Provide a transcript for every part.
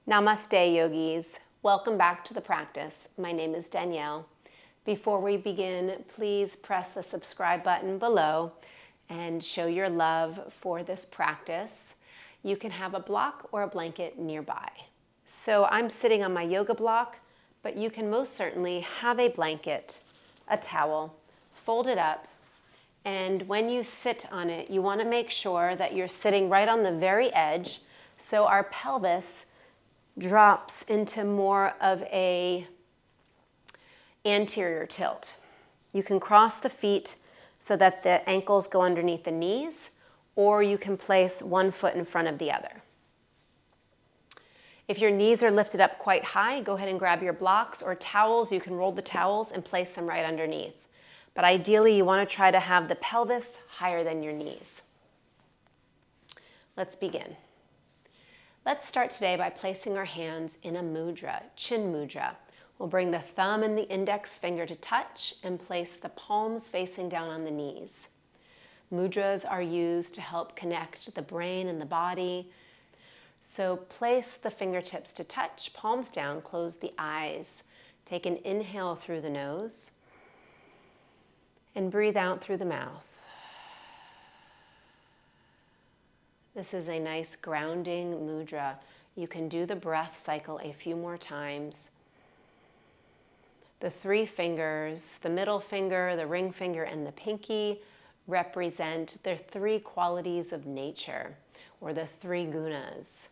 Namaste, yogis. Welcome back to the practice. My name is Danielle. Before we begin, please press the subscribe button below and show your love for this practice. You can have a block or a blanket nearby. So I'm sitting on my yoga block, but you can most certainly have a blanket, a towel, fold it up, and when you sit on it, you want to make sure that you're sitting right on the very edge so our pelvis drops into more of a anterior tilt. You can cross the feet so that the ankles go underneath the knees, or you can place one foot in front of the other. If your knees are lifted up quite high, go ahead and grab your blocks or towels. You can roll the towels and place them right underneath. But ideally, you want to try to have the pelvis higher than your knees. Let's begin. Let's start today by placing our hands in a mudra, chin mudra. We'll bring the thumb and the index finger to touch and place the palms facing down on the knees. Mudras are used to help connect the brain and the body. So place the fingertips to touch, palms down, close the eyes. Take an inhale through the nose and breathe out through the mouth. This is a nice grounding mudra. You can do the breath cycle a few more times. The three fingers, the middle finger, the ring finger, and the pinky represent the three qualities of nature, or the three gunas.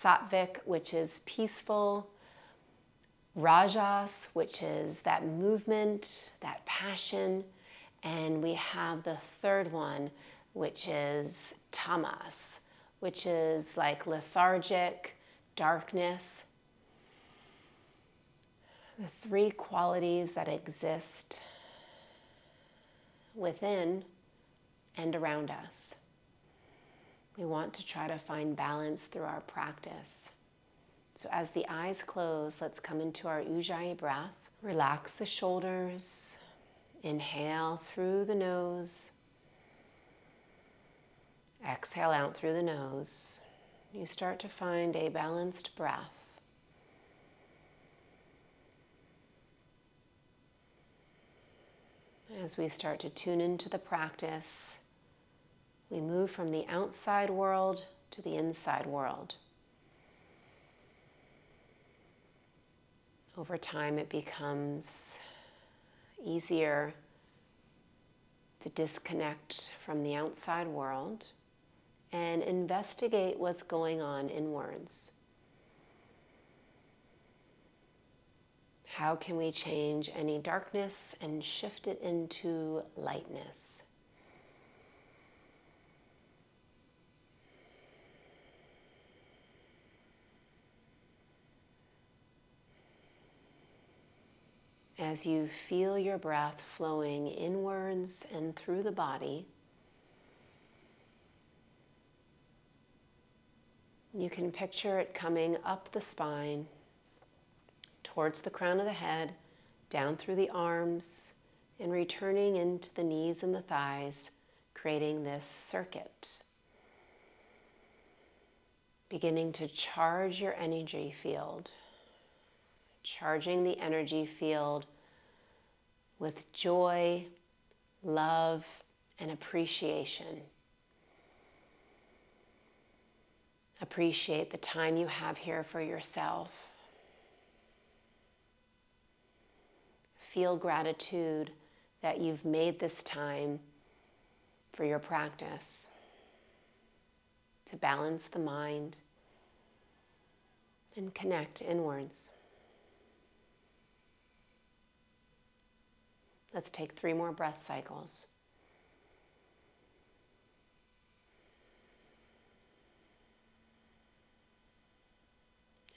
Sattvic, which is peaceful. Rajas, which is that movement, that passion. And we have the third one, which is tamas, which is like lethargic, darkness. The three qualities that exist within and around us. We want to try to find balance through our practice. So as the eyes close, let's come into our Ujjayi breath. Relax the shoulders. Inhale through the nose. Exhale out through the nose. You start to find a balanced breath. As we start to tune into the practice, we move from the outside world to the inside world. Over time, it becomes easier to disconnect from the outside world and investigate what's going on inwards. How can we change any darkness and shift it into lightness? As you feel your breath flowing inwards and through the body, you can picture it coming up the spine, towards the crown of the head, down through the arms, and returning into the knees and the thighs, creating this circuit. Beginning to charge your energy field. Charging the energy field with joy, love, and appreciation. Appreciate the time you have here for yourself. Feel gratitude that you've made this time for your practice to balance the mind and connect inwards. Let's take 3 more breath cycles.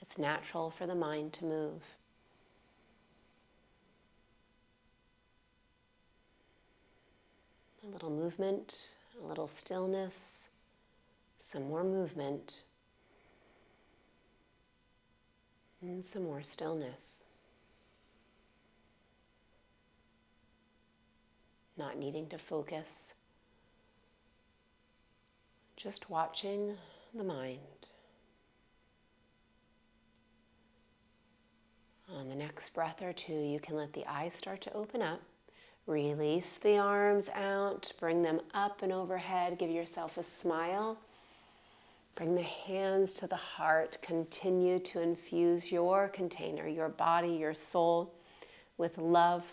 It's natural for the mind to move. A little movement, a little stillness, some more movement, and some more stillness. Not needing to focus, just watching the mind. On the next breath or two, you can let the eyes start to open up. Release the arms out, bring them up and overhead. Give yourself a smile. Bring the hands to the heart. Continue to infuse your container, your body, your soul with love,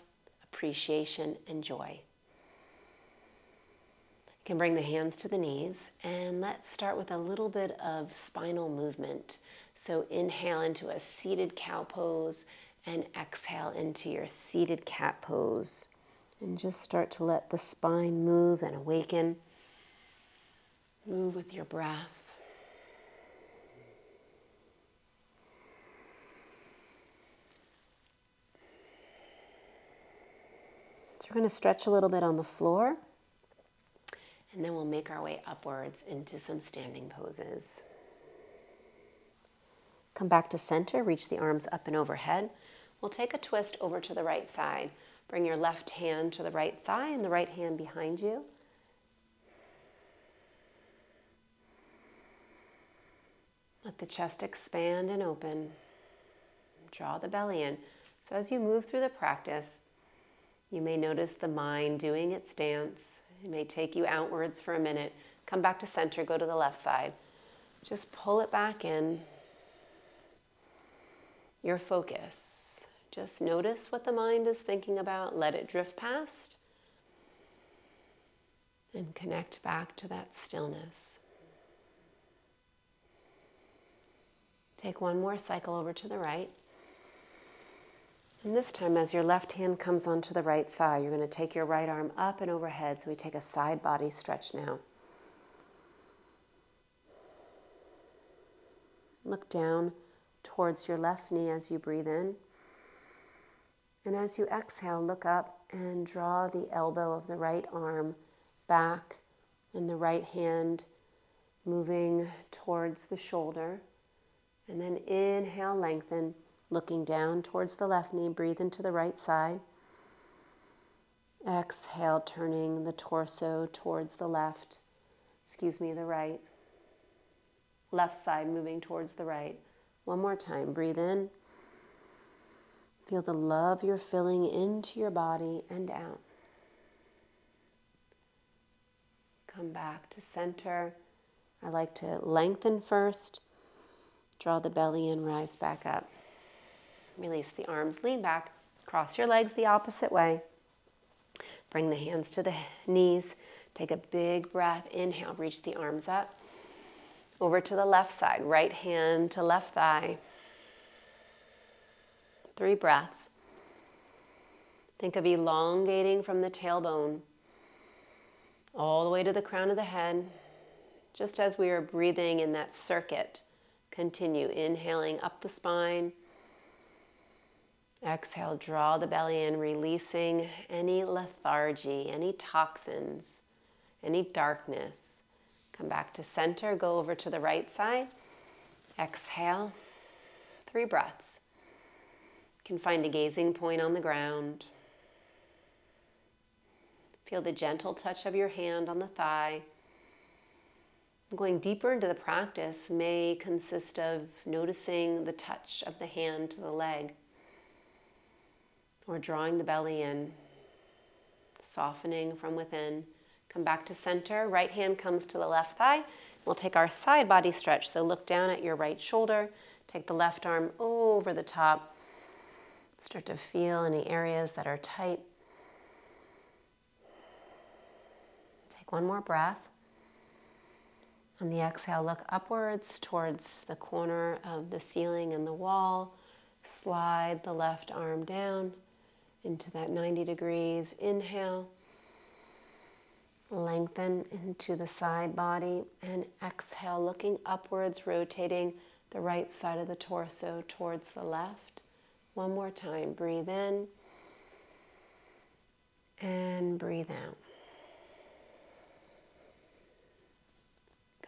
appreciation, and joy. You can bring the hands to the knees, and let's start with a little bit of spinal movement. So inhale into a seated cow pose and exhale into your seated cat pose. And just start to let the spine move and awaken. Move with your breath. So we're going to stretch a little bit on the floor, and then we'll make our way upwards into some standing poses. Come back to center, reach the arms up and overhead. We'll take a twist over to the right side. Bring your left hand to the right thigh and the right hand behind you. Let the chest expand and open. Draw the belly in. So as you move through the practice, you may notice the mind doing its dance. It may take you outwards for a minute. Come back to center, go to the left side. Just pull it back in. Your focus. Just notice what the mind is thinking about. Let it drift past. And connect back to that stillness. Take one more cycle over to the right. And this time, as your left hand comes onto the right thigh, you're going to take your right arm up and overhead. So we take a side body stretch now. Look down towards your left knee as you breathe in. And as you exhale, look up and draw the elbow of the right arm back and the right hand moving towards the shoulder. And then inhale, lengthen, looking down towards the left knee. Breathe into the right side. Exhale, turning the torso towards the the right. Left side moving towards the right. One more time. Breathe in. Feel the love you're filling into your body and out. Come back to center. I like to lengthen first. Draw the belly in, rise back up. Release the arms, lean back. Cross your legs the opposite way. Bring the hands to the knees. Take a big breath. Inhale, reach the arms up. Over to the left side. Right hand to left thigh. 3 breaths. Think of elongating from the tailbone all the way to the crown of the head. Just as we are breathing in that circuit, continue inhaling up the spine. Exhale, draw the belly in, releasing any lethargy, any toxins, any darkness. Come back to center, go over to the right side. Exhale, 3 breaths. You can find a gazing point on the ground. Feel the gentle touch of your hand on the thigh. Going deeper into the practice may consist of noticing the touch of the hand to the leg, or drawing the belly in, softening from within. Come back to center. Right hand comes to the left thigh. We'll take our side body stretch. So look down at your right shoulder. Take the left arm over the top. Start to feel any areas that are tight. Take one more breath. On the exhale, look upwards towards the corner of the ceiling and the wall. Slide the left arm down into that 90 degrees. Inhale. Lengthen into the side body. And exhale, looking upwards, rotating the right side of the torso towards the left. One more time. Breathe in. And breathe out.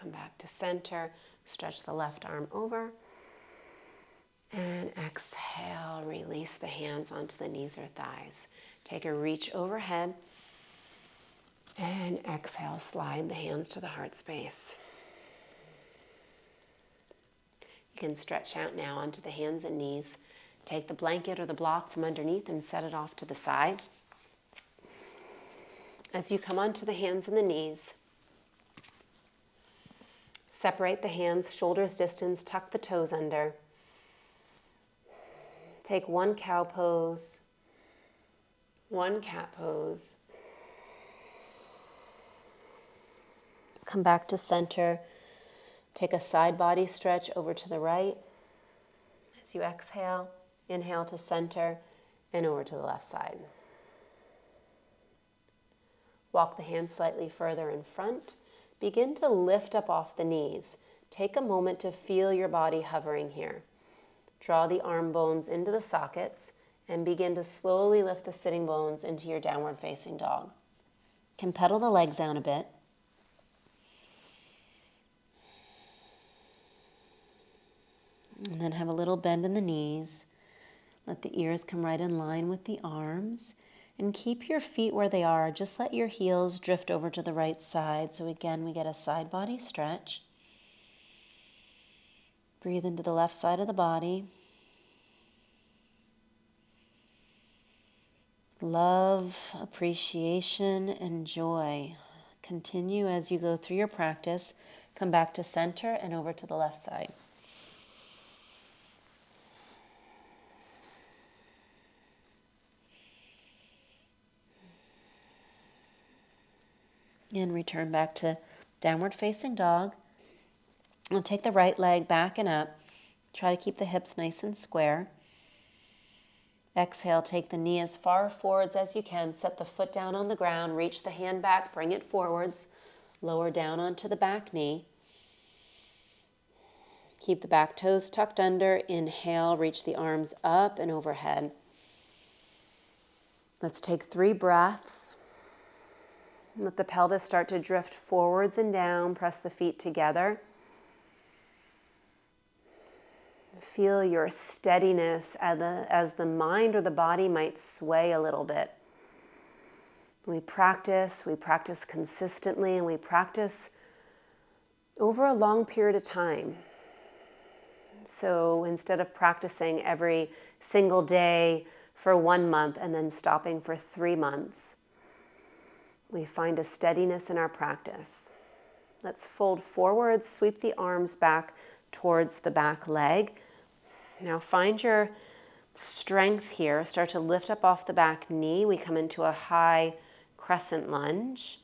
Come back to center. Stretch the left arm over. And exhale, release the hands onto the knees or thighs. Take a reach overhead. And exhale, slide the hands to the heart space. You can stretch out now onto the hands and knees. Take the blanket or the block from underneath and set it off to the side. As you come onto the hands and the knees, separate the hands, shoulders distance, tuck the toes under. Take one cow pose, one cat pose. Come back to center. Take a side body stretch over to the right. As you exhale, inhale to center and over to the left side. Walk the hands slightly further in front. Begin to lift up off the knees. Take a moment to feel your body hovering here. Draw the arm bones into the sockets and begin to slowly lift the sitting bones into your downward facing dog. You can pedal the legs down a bit. And then have a little bend in the knees. Let the ears come right in line with the arms. And keep your feet where they are. Just let your heels drift over to the right side. So again, we get a side body stretch. Breathe into the left side of the body. Love, appreciation, and joy. Continue as you go through your practice. Come back to center and over to the left side. And return back to downward facing dog. We'll take the right leg back and up. Try to keep the hips nice and square. Exhale, take the knee as far forwards as you can. Set the foot down on the ground. Reach the hand back, bring it forwards. Lower down onto the back knee. Keep the back toes tucked under. Inhale, reach the arms up and overhead. Let's take 3 breaths. Let the pelvis start to drift forwards and down. Press the feet together. Feel your steadiness as the mind or the body might sway a little bit. We practice consistently, and we practice over a long period of time. So instead of practicing every single day for 1 month and then stopping for 3 months, we find a steadiness in our practice. Let's fold forward, sweep the arms back towards the back leg. Now find your strength here. Start to lift up off the back knee. We come into a high crescent lunge.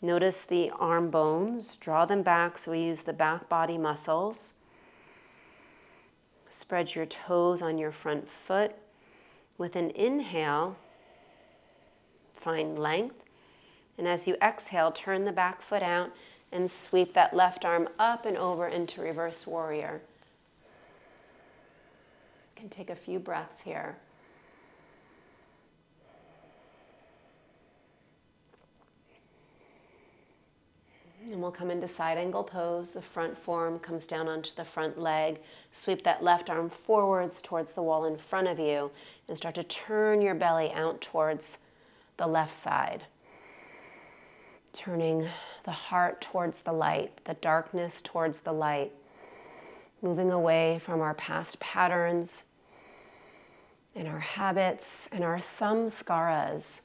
Notice the arm bones. Draw them back so we use the back body muscles. Spread your toes on your front foot. With an inhale, find length. And as you exhale, turn the back foot out and sweep that left arm up and over into reverse warrior. You can take a few breaths here. And we'll come into side angle pose. The front forearm comes down onto the front leg. Sweep that left arm forwards towards the wall in front of you and start to turn your belly out towards the left side. Turning the heart towards the light, the darkness towards the light. Moving away from our past patterns and our habits and our samskaras.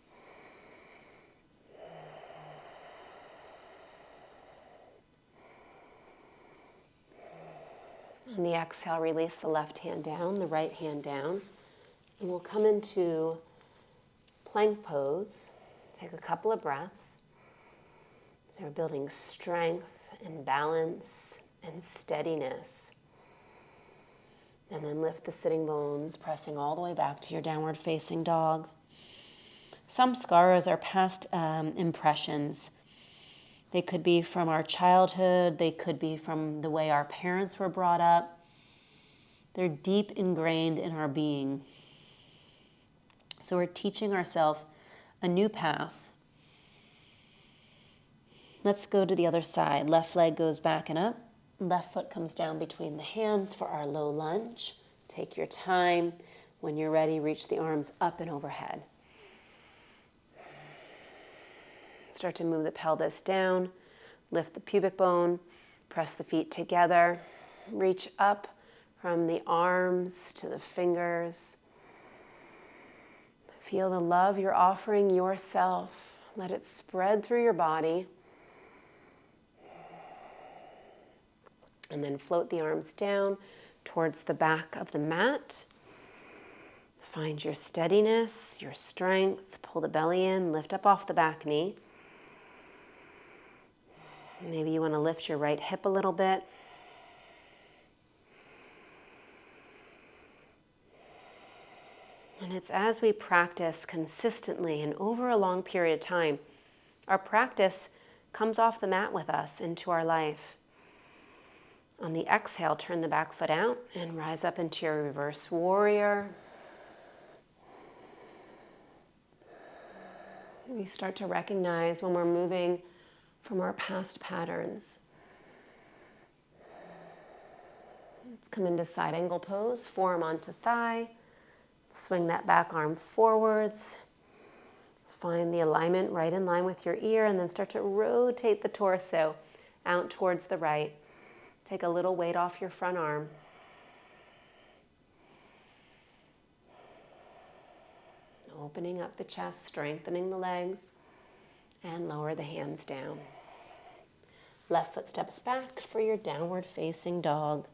On the exhale, release the left hand down, the right hand down. And we'll come into plank pose. Take a couple of breaths. So we're building strength and balance and steadiness. And then lift the sitting bones, pressing all the way back to your downward facing dog. Samskaras are past impressions. They could be from our childhood. They could be from the way our parents were brought up. They're deep ingrained in our being. So we're teaching ourselves a new path. Let's go to the other side. Left leg goes back and up. Left foot comes down between the hands for our low lunge. Take your time. When you're ready, reach the arms up and overhead. Start to move the pelvis down. Lift the pubic bone. Press the feet together. Reach up from the arms to the fingers. Feel the love you're offering yourself. Let it spread through your body. And then float the arms down towards the back of the mat. Find your steadiness, your strength. Pull the belly in, lift up off the back knee. Maybe you want to lift your right hip a little bit. And it's as we practice consistently and over a long period of time, our practice comes off the mat with us into our life. On the exhale, turn the back foot out and rise up into your reverse warrior. We start to recognize when we're moving from our past patterns. Let's come into side angle pose, forearm onto thigh. Swing that back arm forwards. Find the alignment right in line with your ear, and then start to rotate the torso out towards the right. Take a little weight off your front arm. Opening up the chest, strengthening the legs, and lower the hands down. Left foot steps back for your downward facing dog.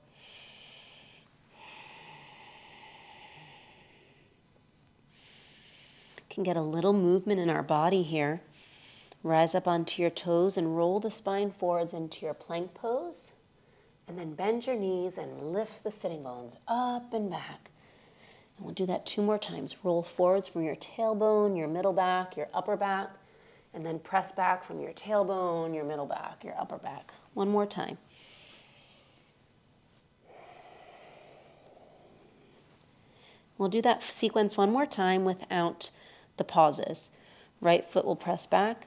Can get a little movement in our body here. Rise up onto your toes and roll the spine forwards into your plank pose. And then bend your knees and lift the sitting bones up and back. And we'll do that 2 more times. Roll forwards from your tailbone, your middle back, your upper back. And then press back from your tailbone, your middle back, your upper back. 1 more time. We'll do that sequence 1 more time without the pauses. Right foot will press back.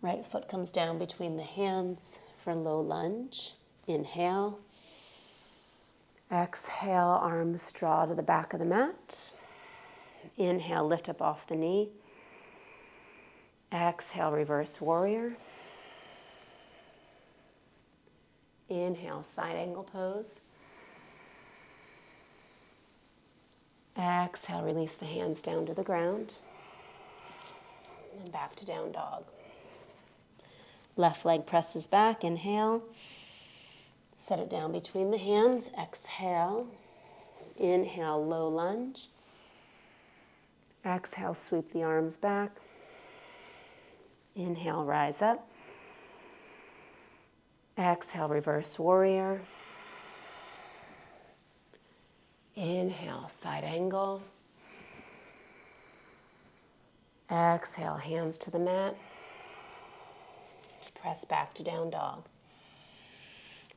Right foot comes down between the hands for low lunge. Inhale. Exhale, arms draw to the back of the mat. Inhale, lift up off the knee. Exhale, reverse warrior. Inhale, side angle pose. Exhale, release the hands down to the ground. And back to down dog. Left leg presses back, inhale. Set it down between the hands, exhale. Inhale, low lunge. Exhale, sweep the arms back. Inhale, rise up. Exhale, reverse warrior. Inhale, side angle. Exhale, hands to the mat. Press back to down dog.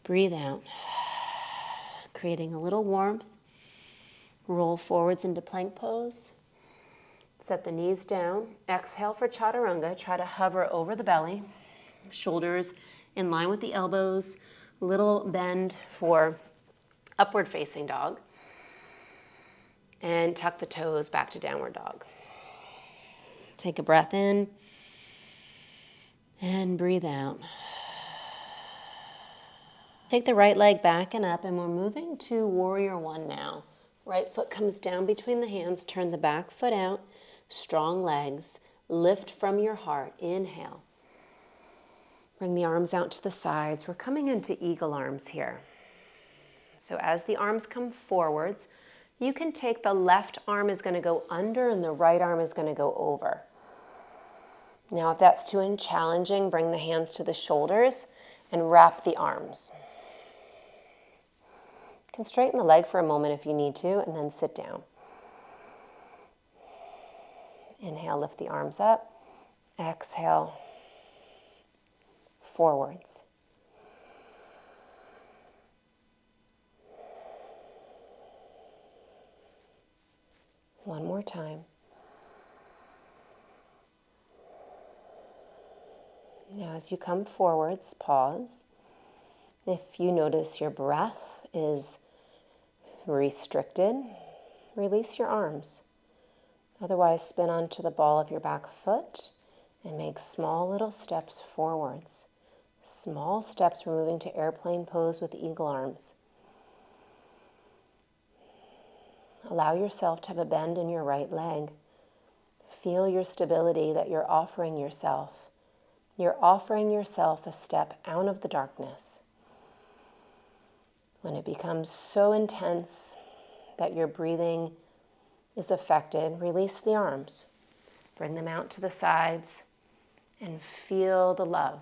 Breathe out, creating a little warmth. Roll forwards into plank pose. Set the knees down. Exhale for chaturanga. Try to hover over the belly. Shoulders in line with the elbows. Little bend for upward facing dog. And tuck the toes back to downward dog. Take a breath in. And breathe out. Take the right leg back and up, and we're moving to warrior 1 now. Right foot comes down between the hands, turn the back foot out, strong legs, lift from your heart, inhale. Bring the arms out to the sides. We're coming into eagle arms here. So as the arms come forwards, you can take the left arm is going to go under and the right arm is going to go over. Now if that's too challenging, bring the hands to the shoulders and wrap the arms. You can straighten the leg for a moment if you need to, and then sit down. Inhale, lift the arms up. Exhale, forwards. One more time. Now as you come forwards, pause. If you notice your breath is restricted, release your arms. Otherwise, spin onto the ball of your back foot and make small little steps forwards. Small steps, we're moving to airplane pose with eagle arms. Allow yourself to have a bend in your right leg. Feel your stability that you're offering yourself. You're offering yourself a step out of the darkness. When it becomes so intense that your breathing is affected, release the arms. Bring them out to the sides and feel the love.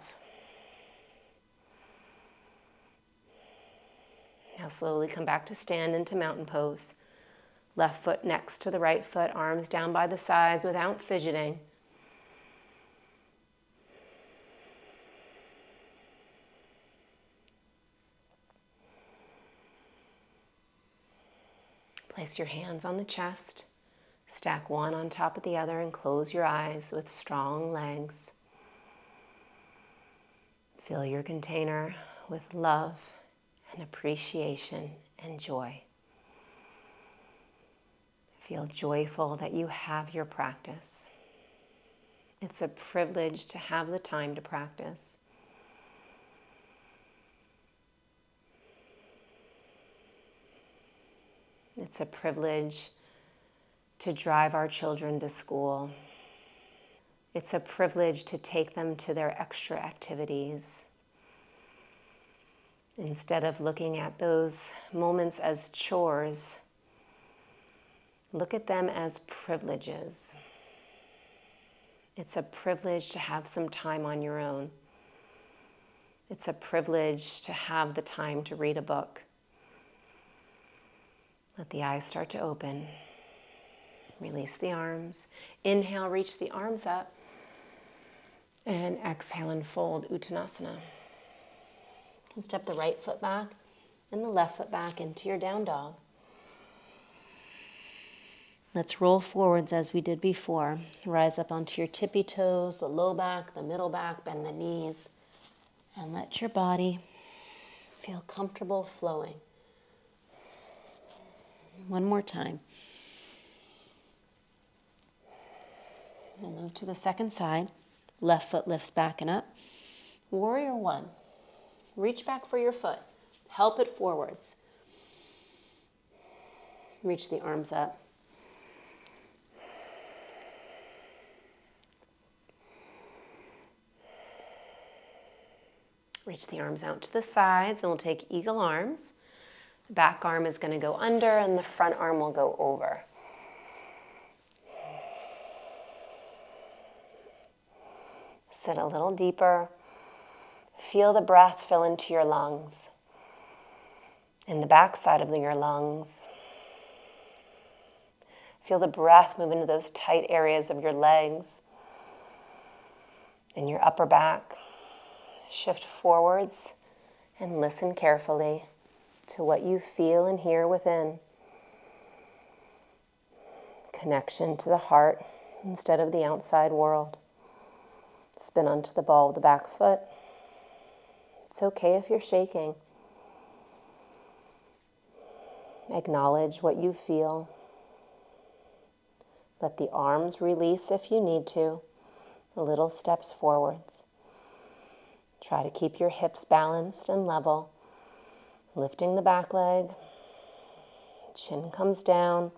Now slowly come back to stand into mountain pose. Left foot next to the right foot, arms down by the sides without fidgeting. Place your hands on the chest. Stack one on top of the other and close your eyes with strong legs. Fill your container with love and appreciation and joy. Feel joyful that you have your practice. It's a privilege to have the time to practice. It's a privilege to drive our children to school. It's a privilege to take them to their extra activities. Instead of looking at those moments as chores, look at them as privileges. It's a privilege to have some time on your own. It's a privilege to have the time to read a book. Let the eyes start to open. Release the arms. Inhale, reach the arms up. And exhale and fold Uttanasana. And step the right foot back and the left foot back into your down dog. Let's roll forwards as we did before. Rise up onto your tippy toes, the low back, the middle back, bend the knees. And let your body feel comfortable flowing. One more time. We'll move to the second side. Left foot lifts back and up. Warrior one. Reach back for your foot. Help it forwards. Reach the arms up. Reach the arms out to the sides, and we'll take eagle arms. The back arm is going to go under, and the front arm will go over. Sit a little deeper. Feel the breath fill into your lungs, in the back side of your lungs. Feel the breath move into those tight areas of your legs, in your upper back. Shift forwards and listen carefully to what you feel and hear within. Connection to the heart instead of the outside world. Spin onto the ball of the back foot. It's okay if you're shaking. Acknowledge what you feel. Let the arms release if you need to. Little steps forwards. Try to keep your hips balanced and level. Lifting the back leg. Chin comes down.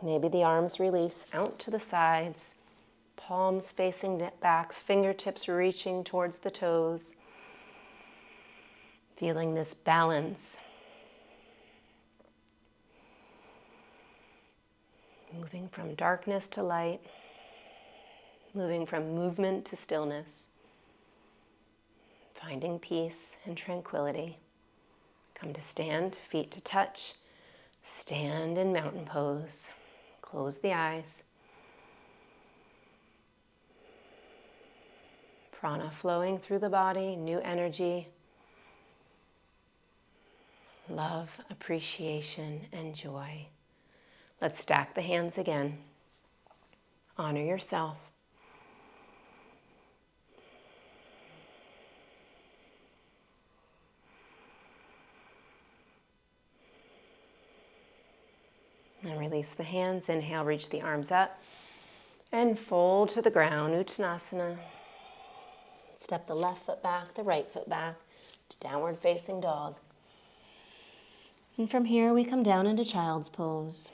Maybe the arms release out to the sides. Palms facing back, fingertips reaching towards the toes. Feeling this balance. Moving from darkness to light. Moving from movement to stillness. Finding peace and tranquility. Come to stand, feet to touch. Stand in mountain pose. Close the eyes. Prana flowing through the body, new energy. Love, appreciation, and joy. Let's stack the hands again. Honor yourself. And release the hands. Inhale, reach the arms up. And fold to the ground, Uttanasana. Step the left foot back, the right foot back to downward facing dog. And from here, we come down into child's pose.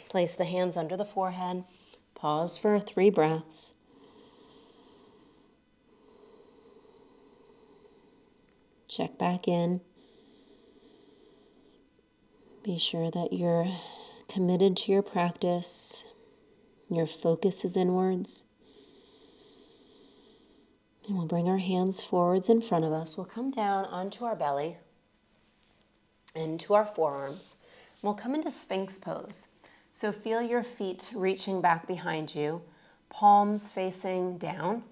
Place the hands under the forehead. Pause for 3 breaths. Check back in. Be sure that you're committed to your practice. Your focus is inwards. And we'll bring our hands forwards in front of us. We'll come down onto our belly, into our forearms. We'll come into Sphinx pose. So feel your feet reaching back behind you, palms facing down.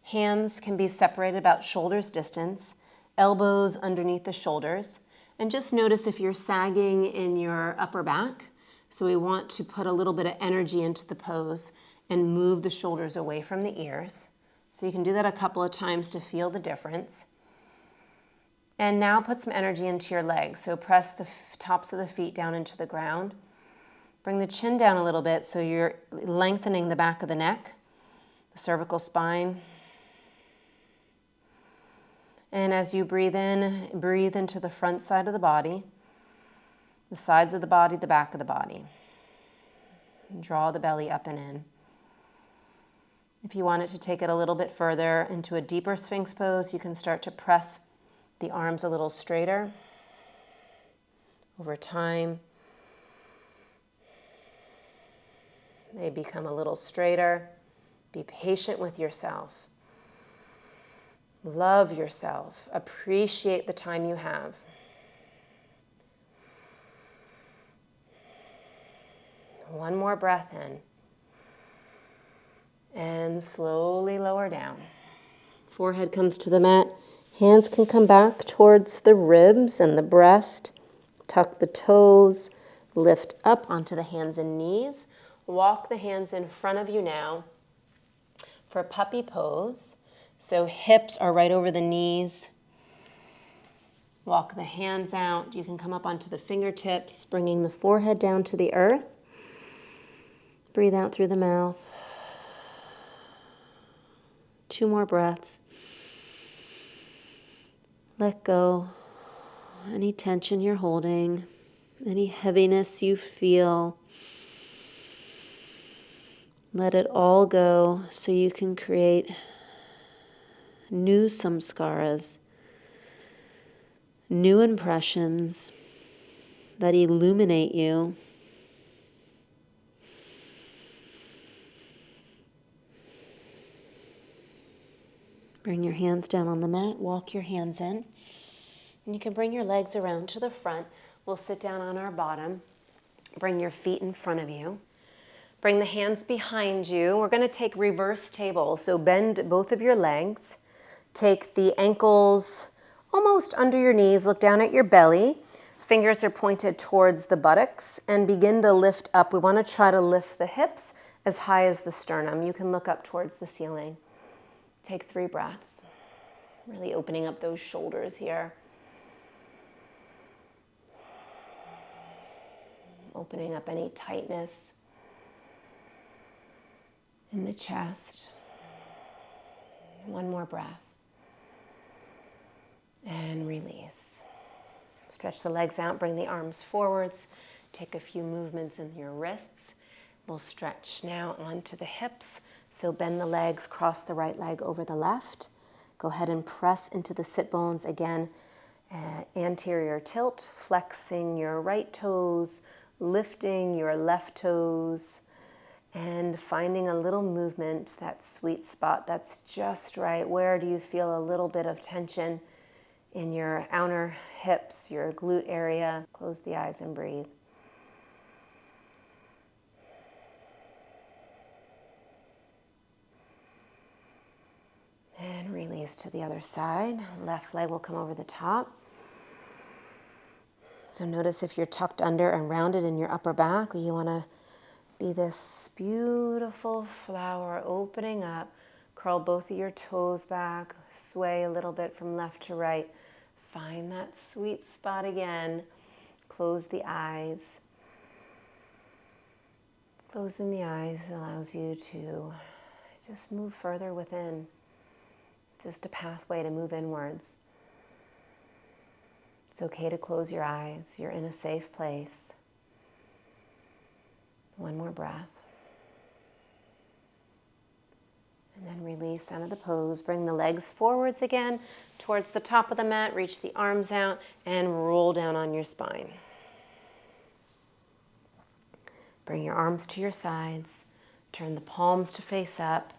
Hands can be separated about shoulders distance, elbows underneath the shoulders. And just notice if you're sagging in your upper back. So we want to put a little bit of energy into the pose and move the shoulders away from the ears. So you can do that a couple of times to feel the difference. And now put some energy into your legs. So press the tops of the feet down into the ground. Bring the chin down a little bit so you're lengthening the back of the neck, the cervical spine. And as you breathe in, breathe into the front side of the body, the sides of the body, the back of the body. And draw the belly up and in. If you wanted to take it a little bit further into a deeper Sphinx pose, you can start to press the arms a little straighter. Over time, they become a little straighter. Be patient with yourself. Love yourself. Appreciate the time you have. One more breath in. And slowly lower down. Forehead comes to the mat. Hands can come back towards the ribs and the breast. Tuck the toes. Lift up onto the hands and knees. Walk the hands in front of you now for puppy pose. So hips are right over the knees. Walk the hands out. You can come up onto the fingertips, bringing the forehead down to the earth. Breathe out through the mouth. 2 more breaths. Let go any tension you're holding, any heaviness you feel. Let it all go so you can create new samskaras, new impressions that illuminate you. Bring your hands down on the mat, walk your hands in. And you can bring your legs around to the front. We'll sit down on our bottom. Bring your feet in front of you. Bring the hands behind you. We're going to take reverse table. So bend both of your legs. Take the ankles almost under your knees. Look down at your belly. Fingers are pointed towards the buttocks and begin to lift up. We want to try to lift the hips as high as the sternum. You can look up towards the ceiling. Take 3 breaths. Really opening up those shoulders here. Opening up any tightness in the chest. 1 more breath. And release. Stretch the legs out, bring the arms forwards. Take a few movements in your wrists. We'll stretch now onto the hips. So bend the legs, cross the right leg over the left. Go ahead and press into the sit bones again. Anterior tilt, flexing your right toes, lifting your left toes, and finding a little movement, that sweet spot that's just right. Where do you feel a little bit of tension in your outer hips, your glute area? Close the eyes and breathe. And release to the other side. Left leg will come over the top. So notice if you're tucked under and rounded in your upper back, or you want to be this beautiful flower opening up. Curl both of your toes back, sway a little bit from left to right. Find that sweet spot again. Close the eyes. Closing the eyes allows you to just move further within. Just a pathway to move inwards. It's okay to close your eyes. You're in a safe place. One more breath. And then release out of the pose. Bring the legs forwards again towards the top of the mat. Reach the arms out and roll down on your spine. Bring your arms to your sides. Turn the palms to face up.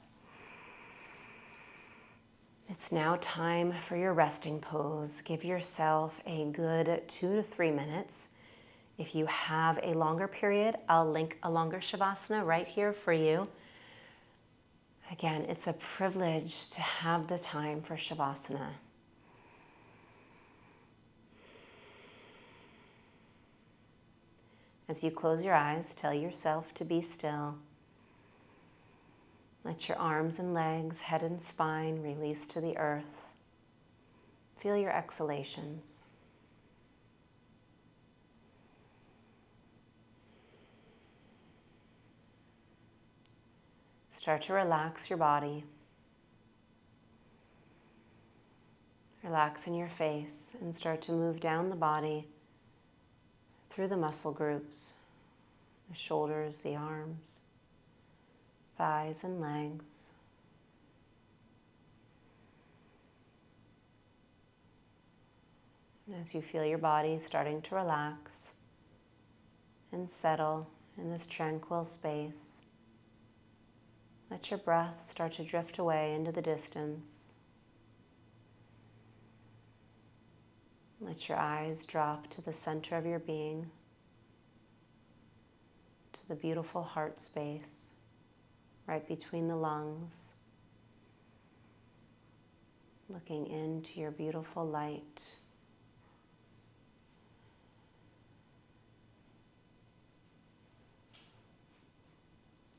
It's now time for your resting pose. Give yourself a good 2 to 3 minutes. If you have a longer period, I'll link a longer Shavasana right here for you. Again, it's a privilege to have the time for Shavasana. As you close your eyes, tell yourself to be still. Let your arms and legs, head and spine release to the earth. Feel your exhalations. Start to relax your body. Relax in your face and start to move down the body through the muscle groups, the shoulders, the arms, thighs and legs. And as you feel your body starting to relax and settle in this tranquil space, let your breath start to drift away into the distance. Let your eyes drop to the center of your being, to the beautiful heart space, right between the lungs, looking into your beautiful light.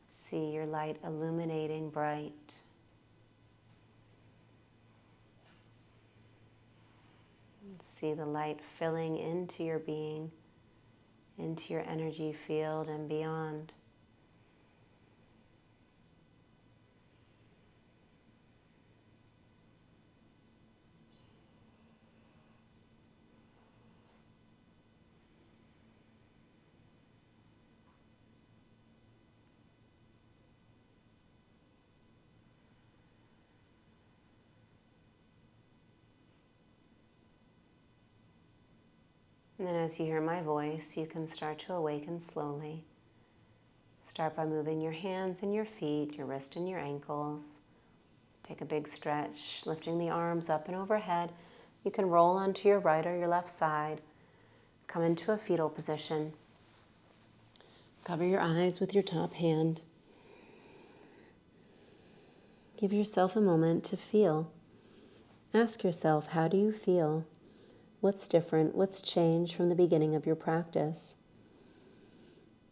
See your light illuminating bright. See the light filling into your being, into your energy field and beyond. And then as you hear my voice, you can start to awaken slowly. Start by moving your hands and your feet, your wrist and your ankles. Take a big stretch, lifting the arms up and overhead. You can roll onto your right or your left side. Come into a fetal position. Cover your eyes with your top hand. Give yourself a moment to feel. Ask yourself, how do you feel? What's different? What's changed from the beginning of your practice?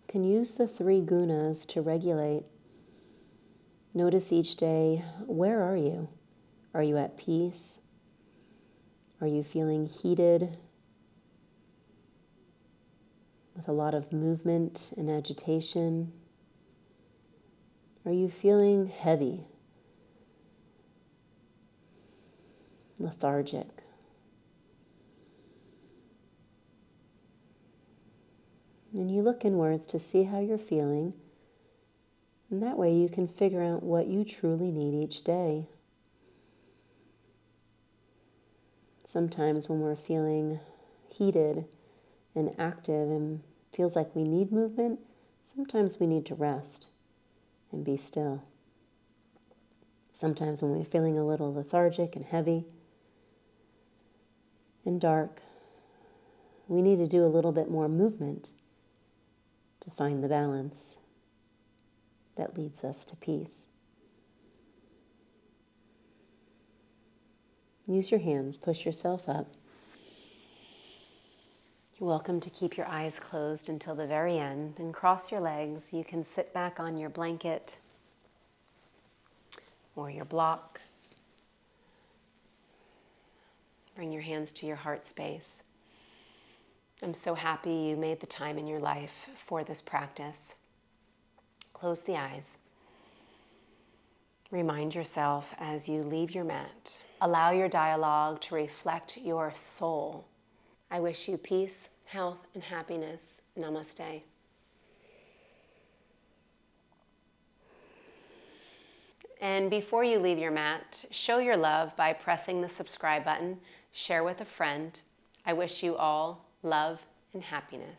You can use the 3 gunas to regulate. Notice each day, where are you? Are you at peace? Are you feeling heated with a lot of movement and agitation? Are you feeling heavy, lethargic? And you look inwards to see how you're feeling, and that way you can figure out what you truly need each day. Sometimes when we're feeling heated and active and feels like we need movement, sometimes we need to rest and be still. Sometimes when we're feeling a little lethargic and heavy and dark, we need to do a little bit more movement to find the balance that leads us to peace. Use your hands, push yourself up. You're welcome to keep your eyes closed until the very end and cross your legs. You can sit back on your blanket or your block. Bring your hands to your heart space. I'm so happy you made the time in your life for this practice. Close the eyes. Remind yourself as you leave your mat. Allow your dialogue to reflect your soul. I wish you peace, health, and happiness. Namaste. And before you leave your mat, show your love by pressing the subscribe button, share with a friend. I wish you all love and happiness.